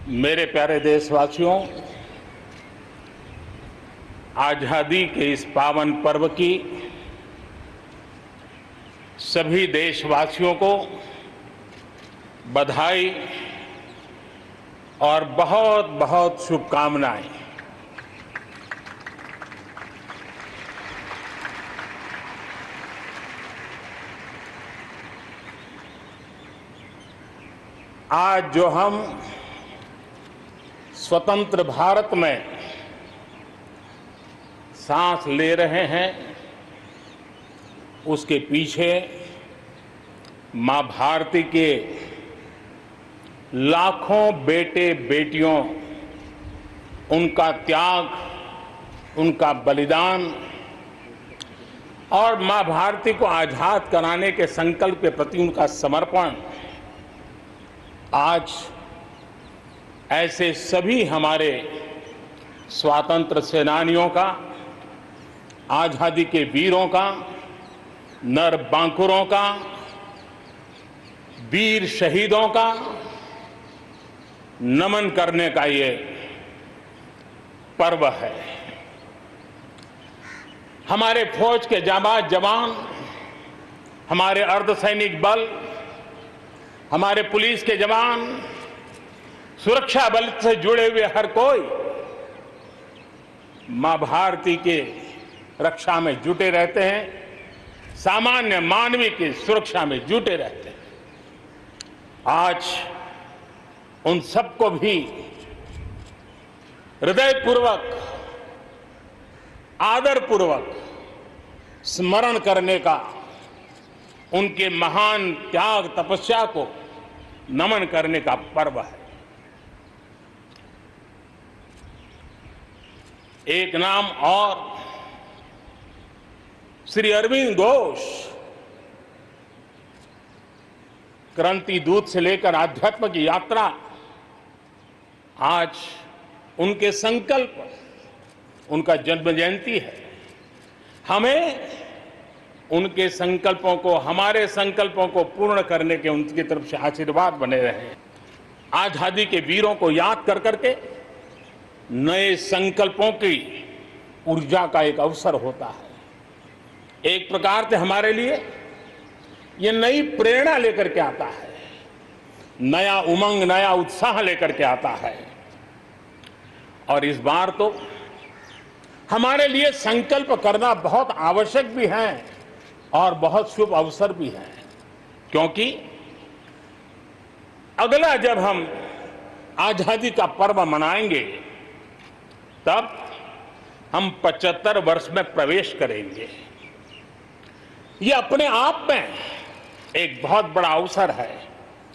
मेरे प्यारे देशवासियों, आजादी के इस पावन पर्व की सभी देशवासियों को बधाई और बहुत बहुत शुभकामनाएं। आज जो हम स्वतंत्र भारत में सांस ले रहे हैं, उसके पीछे मां भारती के लाखों बेटे बेटियों, उनका त्याग, उनका बलिदान और मां भारती को आजाद कराने के संकल्प के प्रति उनका समर्पण आज ऐसे सभी हमारे स्वातंत्र सेनानियों का, आजादी के वीरों का, नर बांकुरों का, वीर शहीदों का नमन करने का ये पर्व है। हमारे फौज के जाबाज जवान, हमारे अर्धसैनिक बल, हमारे पुलिस के जवान, सुरक्षा बल से जुड़े हुए हर कोई मां भारती के रक्षा में जुटे रहते हैं, सामान्य मानवीय की सुरक्षा में जुटे रहते हैं। आज उन सबको भी हृदयपूर्वक, आदरपूर्वक स्मरण करने का, उनके महान त्याग तपस्या को नमन करने का पर्व है। एक नाम और, श्री अरविंद घोष क्रांति दूत से लेकर आध्यात्म की यात्रा, आज उनके संकल्प, उनका जन्म जयंती है। हमें उनके संकल्पों को, हमारे संकल्पों को पूर्ण करने के उनकी तरफ से आशीर्वाद बने रहे। आजादी के वीरों को याद कर करके नए संकल्पों की ऊर्जा का एक अवसर होता है। एक प्रकार से हमारे लिए ये नई प्रेरणा लेकर के आता है, नया उमंग, नया उत्साह लेकर के आता है। और इस बार तो हमारे लिए संकल्प करना बहुत आवश्यक भी है और बहुत शुभ अवसर भी है, क्योंकि अगला जब हम आजादी का पर्व मनाएंगे, तब हम 75 वर्ष में प्रवेश करेंगे। ये अपने आप में एक बहुत बड़ा अवसर है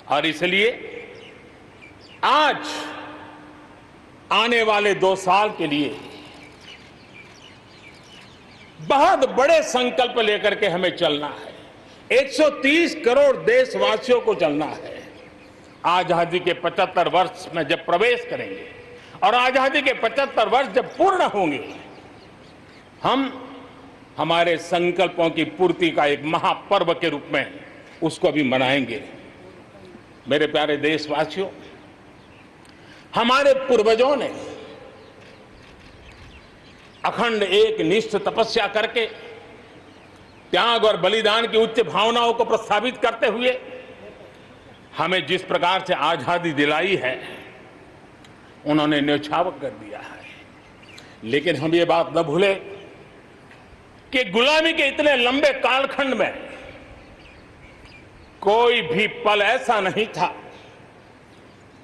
और इसलिए आज आने वाले 2 साल के लिए बहुत बड़े संकल्प लेकर के हमें चलना है। 130 करोड़ देशवासियों को चलना है। आजादी के 75 वर्ष में जब प्रवेश करेंगे और आजादी के 75 वर्ष जब पूर्ण होंगे, हम हमारे संकल्पों की पूर्ति का एक महापर्व के रूप में उसको भी मनाएंगे। मेरे प्यारे देशवासियों, हमारे पूर्वजों ने अखंड एक निष्ठ तपस्या करके त्याग और बलिदान की उच्च भावनाओं को प्रस्तावित करते हुए हमें जिस प्रकार से आजादी दिलाई है, उन्होंने न्यौछावर कर दिया है। लेकिन हम ये बात न भूलें कि गुलामी के इतने लंबे कालखंड में कोई भी पल ऐसा नहीं था,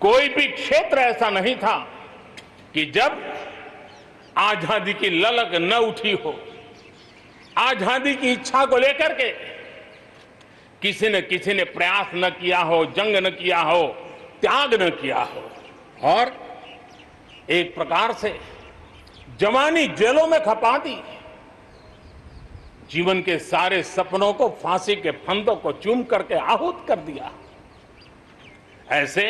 कोई भी क्षेत्र ऐसा नहीं था कि जब आजादी की ललक न उठी हो, आजादी की इच्छा को लेकर के किसी ने प्रयास न किया हो, जंग न किया हो, त्याग न किया हो और एक प्रकार से जवानी जेलों में खपा दी। जीवन के सारे सपनों को, फांसी के फंदों को चूम करके आहूत कर दिया। ऐसे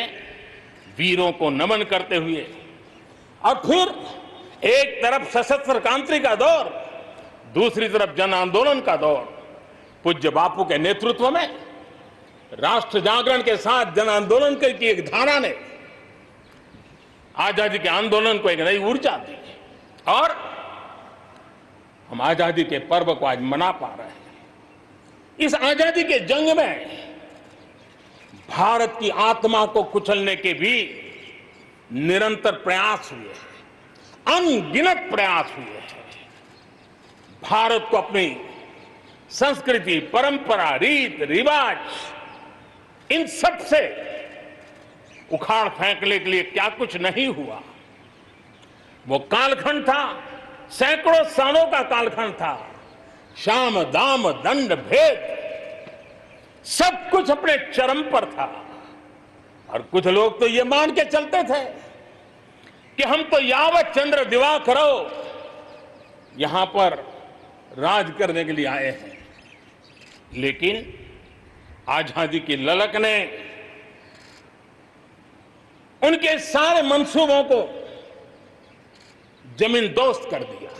वीरों को नमन करते हुए और फिर एक तरफ सशस्त्र क्रांति का दौर, दूसरी तरफ जन आंदोलन का दौर, पूज्य बापू के नेतृत्व में राष्ट्र जागरण के साथ जन आंदोलन की एक धारा ने आजादी के आंदोलन को एक नई ऊर्जा दी और हम आजादी के पर्व को आज मना पा रहे हैं। इस आजादी के जंग में भारत की आत्मा को कुचलने के भी निरंतर प्रयास हुए हैं, अनगिनत प्रयास हुए हैं। भारत को अपनी संस्कृति, परंपरा, रीत रिवाज, इन सब से उखाड़ फेंकने के लिए क्या कुछ नहीं हुआ। वो कालखंड था, सैकड़ों सालों का कालखंड था। शाम दाम दंड भेद सब कुछ अपने चरम पर था। और कुछ लोग तो ये मान के चलते थे कि हम तो यावत चंद्र दिवाकरो यहां पर राज करने के लिए आए हैं। लेकिन आजादी की ललक ने उनके सारे मंसूबों को जमीन दोस्त कर दिया।